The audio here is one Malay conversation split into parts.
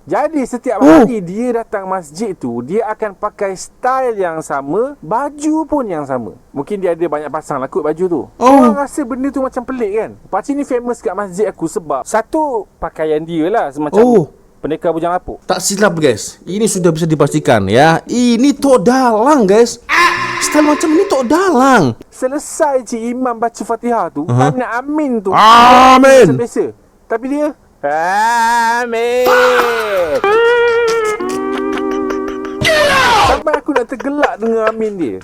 Jadi setiap hari dia datang masjid tu, dia akan pakai style yang sama, baju pun yang sama. Mungkin dia ada banyak pasang lah kot baju tu. Orang rasa benda tu macam pelik kan. Pakcik ni famous kat masjid aku sebab satu, pakaian dia lah semacam pendekar bujang lapuk. Tak silap guys, ini sudah bisa dipastikan ya. Ini Tok Dalang guys. Style macam ini Tok Dalang. Selesai Cik Imam baca Fatihah tu, nak amin tu, Amin. biasa. Tapi dia amin. Sampai aku nak tergelak dengan amin dia.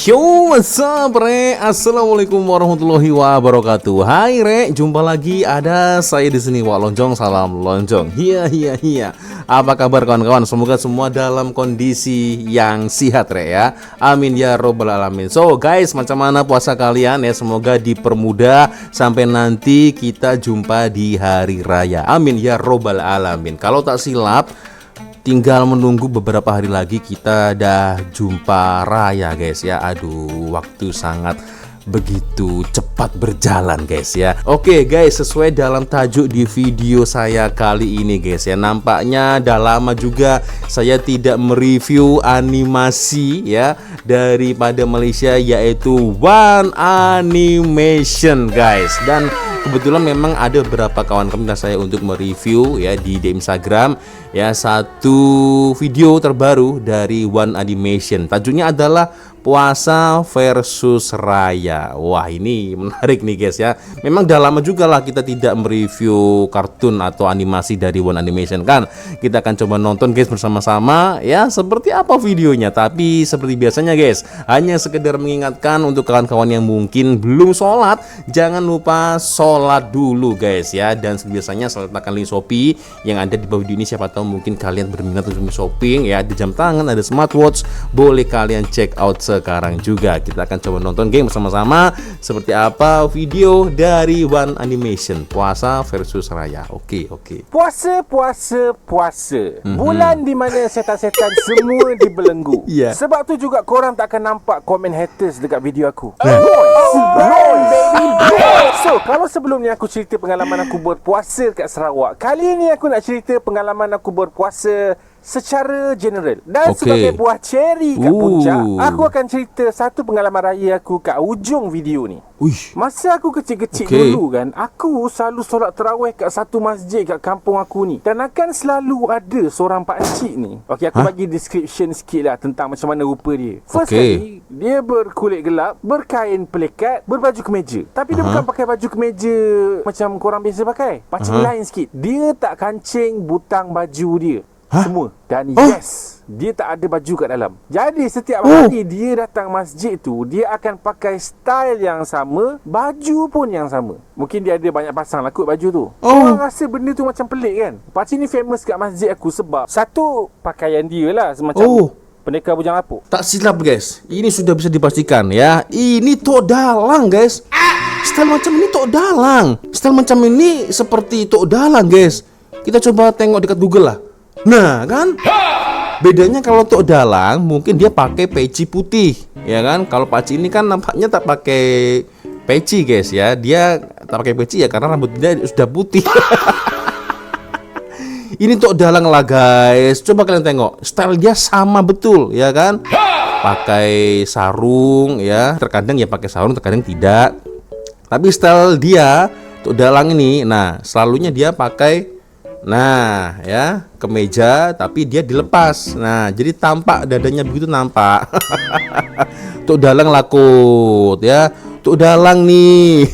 Yo, what's up, Re? Assalamualaikum warahmatullahi wabarakatuh. Hai, Re. Jumpa lagi ada saya di sini, Wak Lonjong. Salam Lonjong. Iya. Apa kabar kawan-kawan? Semoga semua dalam kondisi yang sehat, Re ya. Amin ya robbal alamin. So, guys, macam mana puasa kalian ya? Semoga dipermudah sampai nanti kita jumpa di hari raya. Amin ya robbal alamin. Kalau tak silap, tinggal menunggu beberapa hari lagi kita dah jumpa raya guys ya. Aduh, waktu sangat begitu cepat berjalan guys ya. Oke guys, sesuai dalam tajuk di video saya kali ini guys ya, nampaknya dah lama juga saya tidak mereview animasi ya daripada Malaysia, yaitu One Animation guys. Dan kebetulan memang ada beberapa kawan minta saya untuk mereview ya di Instagram ya satu video terbaru dari One Animation. Tajuknya adalah Puasa versus Raya. Wah, ini menarik nih guys ya. Memang dah lama juga lah kita tidak mereview kartun atau animasi dari One Animation kan. Kita akan coba nonton guys bersama-sama ya seperti apa videonya. Tapi seperti biasanya guys, hanya sekedar mengingatkan untuk kawan-kawan yang mungkin belum sholat, jangan lupa sholat dulu guys ya. Dan seperti biasanya saya letakkan link Shopee yang ada di bawah video ini. Siapa tahu mungkin kalian berminat untuk shopping ya. Ada jam tangan, ada smartwatch, boleh kalian check out sekarang juga. Kita akan coba nonton game bersama-sama seperti apa video dari One Animation Puasa versus Raya. Oke. Puasa. Bulan di mana setan-setan semua dibelenggu. Sebab tu juga korang tak akan nampak komen haters dekat video aku. So, kalau sebelum ni aku cerita pengalaman aku berpuasa kat Sarawak, kali ni aku nak cerita pengalaman aku berpuasa secara general. Dan sebagai buah cherry kat puncak, aku akan cerita satu pengalaman raya aku kat ujung video ni. Masa aku kecil-kecil dulu kan, aku selalu solat tarawih kat satu masjid kat kampung aku ni. Dan akan selalu ada seorang pakcik ni. Okey, aku bagi description sikit lah tentang macam mana rupa dia. First kali, dia berkulit gelap, berkain pelikat, berbaju kemeja. Tapi dia bukan pakai baju kemeja macam korang biasa pakai. Pakcik lain sikit. Dia tak kancing butang baju dia semua. Dan yes, dia tak ada baju kat dalam. Jadi setiap hari dia datang masjid tu, dia akan pakai style yang sama, baju pun yang sama. Mungkin dia ada banyak pasang lah kot baju tu. Orang rasa benda tu macam pelik kan. Pakcik ni famous kat masjid aku sebab satu, pakaian dia lah semacam pendekar bujang lapuk. Tak silap guys, ini sudah bisa dipastikan ya. Ini Tok Dalang guys. Style macam ini Tok Dalang. Style macam ini seperti Tok Dalang guys. Kita coba tengok dekat Google lah. Nah kan, bedanya kalau Tok Dalang mungkin dia pakai peci putih ya kan. Kalau pakcik ini kan nampaknya tak pakai peci guys ya. Dia tak pakai peci ya karena rambut dia sudah putih. Ini Tok Dalang lah guys. Coba kalian tengok, style dia sama betul ya kan. Pakai sarung ya, terkadang ya pakai sarung, terkadang tidak. Tapi style dia Tok Dalang ini, nah selalunya dia pakai ya kemeja tapi dia dilepas. Nah, jadi tampak dadanya begitu nampak. Tok Dalang lakut ya. Tok Dalang nih.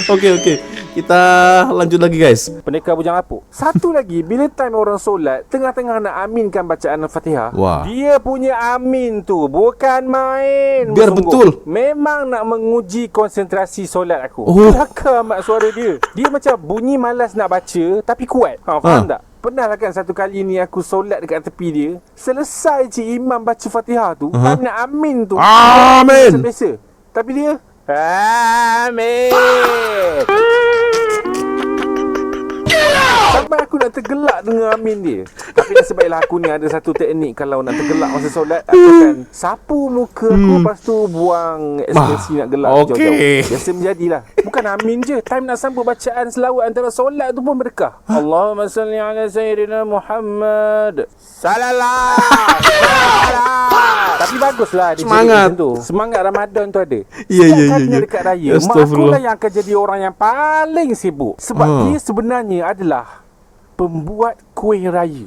Oke. Kita lanjut lagi guys. Pendekar bujang lapuk. Satu lagi, bila time orang solat, tengah-tengah nak aminkan bacaan Al-Fatihah, dia punya amin tu bukan main. Biar betul. Memang nak menguji konsentrasi solat aku. Kelakar mak suara dia. Dia macam bunyi malas nak baca tapi kuat. Faham tak? Pernah lah kan satu kali ni aku solat dekat tepi dia. Selesai Cik Imam baca Fatihah tu, nak amin tu, amin biasa. Tapi dia amin. Sampai aku nak tergelak dengan amin dia. Tapi nasib baiklah aku ni ada satu teknik. Kalau nak tergelak masa solat, aku akan sapu muka aku, lepas tu buang ekspresi nak gelak jauh-jauh. Biasa menjadilah. Bukan amin je, time nak sambut bacaan selawat antara solat tu pun berkah. Allahumma salli ala sayyidina Muhammad sallallahu. Tapi baguslah dia Semangat tu. Semangat Ramadan tu ada. Ya, ya, Setiap ya, kalinya ya. dekat raya, mak aku Astagfirullah. lah yang akan jadi orang yang paling sibuk. Sebab dia sebenarnya adalah pembuat kuih raya.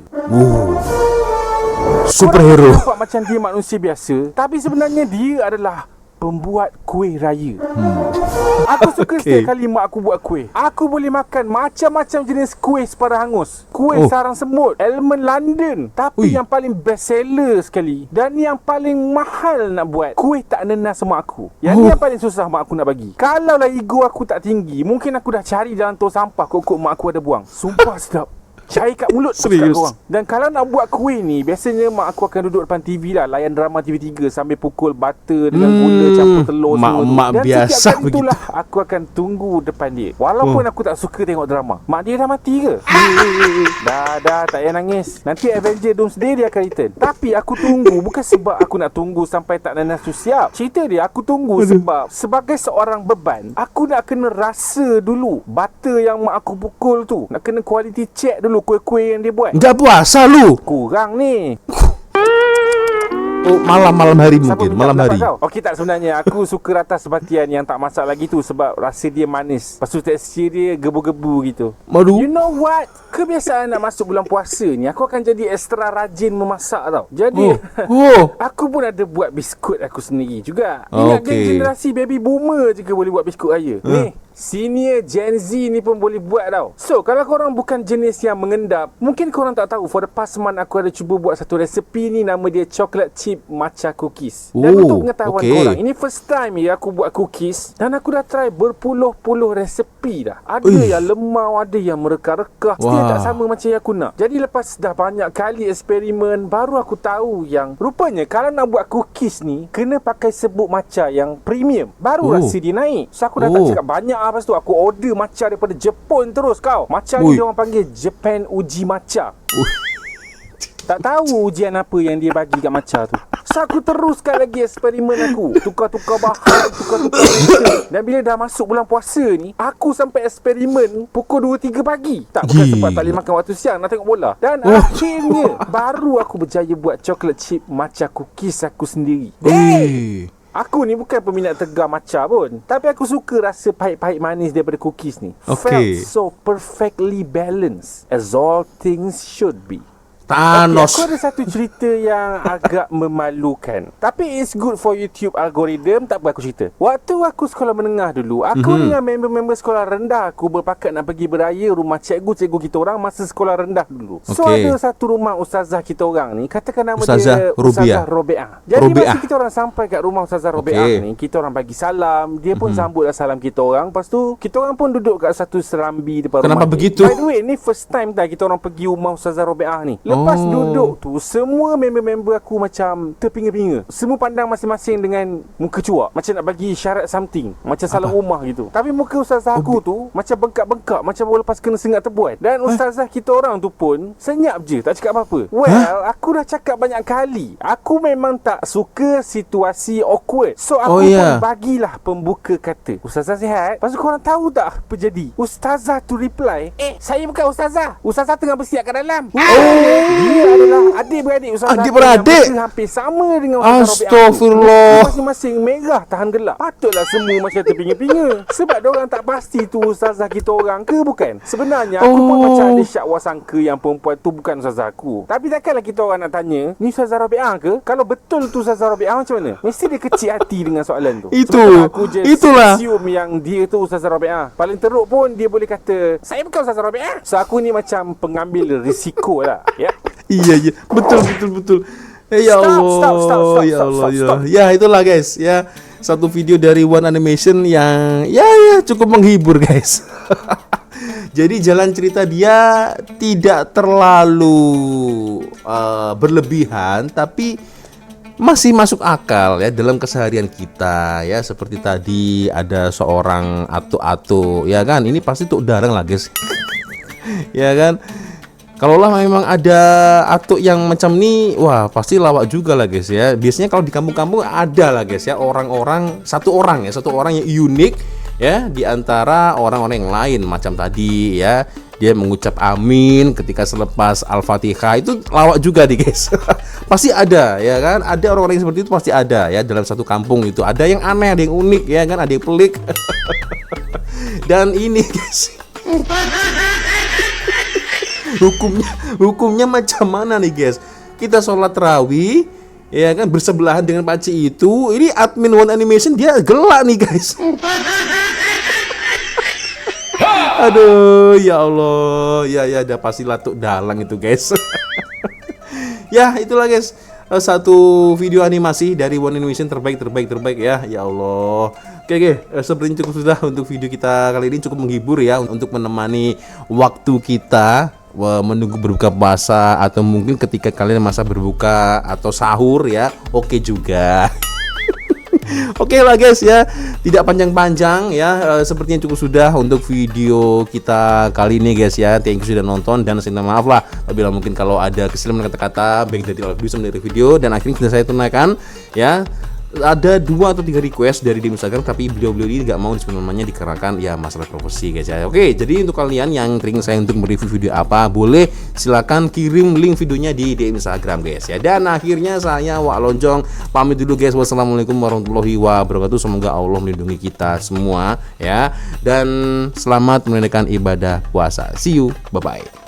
Superhero. Korang nampak macam dia manusia biasa, tapi sebenarnya dia adalah pembuat kuih raya. Aku suka setiap kali mak aku buat kuih. Aku boleh makan macam-macam jenis kuih sepada hangus. Kuih sarang semut, elemen London. Tapi yang paling best seller sekali dan yang paling mahal nak buat, kuih tak nenas mak aku. Yang ni yang paling susah mak aku nak bagi. Kalau lah ego aku tak tinggi, mungkin aku dah cari dalam tong sampah kok mak aku ada buang. Sumpah sedap. Cair kat mulut Serius? korang. Dan kalau nak buat kuih ni, biasanya mak aku akan duduk depan TV lah, layan drama TV3 sambil pukul butter dengan gula campur telur semua tu. Mak Dan biasa setiap kali begitu. itulah aku akan tunggu depan dia. Walaupun aku tak suka tengok drama. Mak dia dah mati ke? Dah tak payah nangis. Nanti Avenger Doomsday dia akan return. Tapi aku tunggu bukan sebab aku nak tunggu sampai tak nanas tu siap. Cerita dia aku tunggu sebab sebagai seorang beban, aku nak kena rasa dulu butter yang mak aku pukul tu. Nak kena quality check dulu kuih-kuih yang dia buat. Enggak puasa lu. Kurang ni. Oh, malam hari Siapa mungkin, minta malam hari. pendapat kau? Okey tak, sebenarnya aku suka ratas sebatian yang tak masak lagi tu sebab rasa dia manis. Lepas tu tekstur dia gebu-gebu gitu. Madu. You know what? Kebiasaan nak masuk bulan puasa ni, aku akan jadi extra rajin memasak tau. Jadi aku pun ada buat biskut aku sendiri juga. Ingat generasi baby boomer je ke boleh buat biskut raya. Ni senior Gen Z ni pun boleh buat tau. So kalau korang bukan jenis yang mengendap, mungkin korang tak tahu, for the past month aku ada cuba buat satu resepi ni, nama dia chocolate chip matcha cookies. Dan untuk pengetahuan korang, ini first time ya aku buat cookies, dan aku dah try berpuluh-puluh resepi dah. Ada yang lemau, ada yang mereka-reka. Still tak sama macam yang aku nak. Jadi lepas dah banyak kali eksperimen, baru aku tahu yang rupanya kalau nak buat cookies ni kena pakai serbuk matcha yang premium, baru rasa dia naik. So aku dah tak cakap banyak. Lepas tu aku order matcha daripada Jepun terus kau. Matcha ni dia orang panggil Japan Uji Matcha. Tak tahu ujian apa yang dia bagi kat matcha tu. So aku teruskan lagi eksperimen aku. Tukar-tukar bahan, tukar-tukar rasa. Dan bila dah masuk bulan puasa ni, aku sampai eksperimen pukul 2-3 pagi. Tak, bukan sebab tak boleh makan waktu siang, nak tengok bola. Dan akhirnya baru aku berjaya buat chocolate chip matcha cookies aku sendiri. Aku ni bukan peminat tegar matcha pun, tapi aku suka rasa pahit-pahit manis daripada cookies ni. Felt so perfectly balanced, as all things should be. Thanos. Aku ada satu cerita yang agak memalukan, tapi it's good for YouTube algorithm. Tak apa aku cerita. Waktu aku sekolah menengah dulu, aku dengan member-member sekolah rendah aku berpakat nak pergi beraya rumah cikgu-cikgu kita orang masa sekolah rendah dulu. So ada satu rumah ustazah kita orang ni, katakan nama dia Ustazah Robiah. Jadi masa kita orang sampai kat rumah Ustazah Robiah ni, kita orang bagi salam, dia pun sambutlah salam kita orang. Lepas tu kita orang pun duduk kat satu serambi depan rumah. Kenapa begitu? By the way, ni first time dah kita orang pergi rumah Ustazah Robiah ni. Lepas duduk tu, semua member-member aku macam terpinga-pinga. Semua pandang masing-masing dengan muka cuak, macam nak bagi isyarat something, macam salam rumah gitu. Tapi muka ustazah aku tu macam bengkak-bengkak, macam lepas kena sengat terbuat. Dan ustazah kita orang tu pun senyap je, tak cakap apa-apa. Well, aku dah cakap banyak kali, aku memang tak suka situasi awkward. So aku pun bagilah pembuka kata, "Ustazah sihat?" Lepas tu korang tahu tak apa jadi? Ustazah tu reply, "Saya bukan ustazah. Ustazah tengah bersiap kat dalam." Dia adalah adik-beradik ustazah. Adik-beradik? Hampir sama dengan ustazah Robiah. Astagfirullah. Masing-masing merah tahan gelak. Patutlah semua macam terpinga-pinga. Sebab diorang tak pasti tu ustazah kita orang ke bukan. Sebenarnya aku pun macam ada syak wasangka yang perempuan tu bukan ustazah aku. Tapi takkanlah kita orang nak tanya, ni ustazah Robiah ke? Kalau betul tu ustazah Robiah macam mana? Mesti dia kecil hati dengan soalan tu. Itulah assume yang dia tu ustazah Robiah. Paling teruk pun dia boleh kata, "Saya bukan ustazah Robiah." So aku ni macam pengambil risiko lah. Iya, betul. Ya Allah, ya Allah. Ya itulah guys, ya satu video dari One Animation yang ya cukup menghibur guys. Jadi jalan cerita dia tidak terlalu berlebihan, tapi masih masuk akal ya dalam keseharian kita ya. Seperti tadi ada seorang atu-atu ya kan, ini pasti tuk darang lah guys. Ya kan. Kalaulah memang ada atuk yang macam ini, wah pasti lawak juga lah guys ya. Biasanya kalau di kampung-kampung ada lah guys ya, satu orang yang unik ya di antara orang-orang yang lain macam tadi ya. Dia mengucap amin ketika selepas Al-Fatihah, itu lawak juga nih guys. Pasti ada ya kan, ada orang-orang yang seperti itu pasti ada ya dalam satu kampung itu. Ada yang aneh, ada yang unik ya kan, ada yang pelik. Dan ini guys, hukumnya macam mana nih guys? Kita sholat tarawih ya kan bersebelahan dengan pakcik itu. Ini admin One Animation dia gelak nih guys. Aduh ya Allah, ya ada pasti latuk dalang itu guys. Ya itulah guys, satu video animasi dari One Animation terbaik ya. Ya Allah. Oke, sepertinya cukup sudah untuk video kita kali ini, cukup menghibur ya untuk menemani waktu kita menunggu berbuka puasa, atau mungkin ketika kalian masa berbuka atau sahur ya. Oke juga. Oke lah guys ya, tidak panjang-panjang ya, sepertinya cukup sudah untuk video kita kali ini guys ya. Thank you sudah nonton, dan saya minta maaf lah apabila mungkin kalau ada kesilapan kata-kata baik dari audio dari video. Dan akhirnya sudah saya tunaikan ya. Ada 2 atau 3 request dari di Instagram, tapi beliau-beliau ini nggak mau disebut namanya dikarenakan ya masalah profesi guys ya. Oke, jadi untuk kalian yang ingin saya untuk mereview video apa, boleh silakan kirim link videonya di DM Instagram guys ya. Dan akhirnya saya Wak Lonjong pamit dulu guys. Wassalamualaikum warahmatullahi wabarakatuh. Semoga Allah melindungi kita semua ya, dan selamat menunaikan ibadah puasa. See you, bye bye.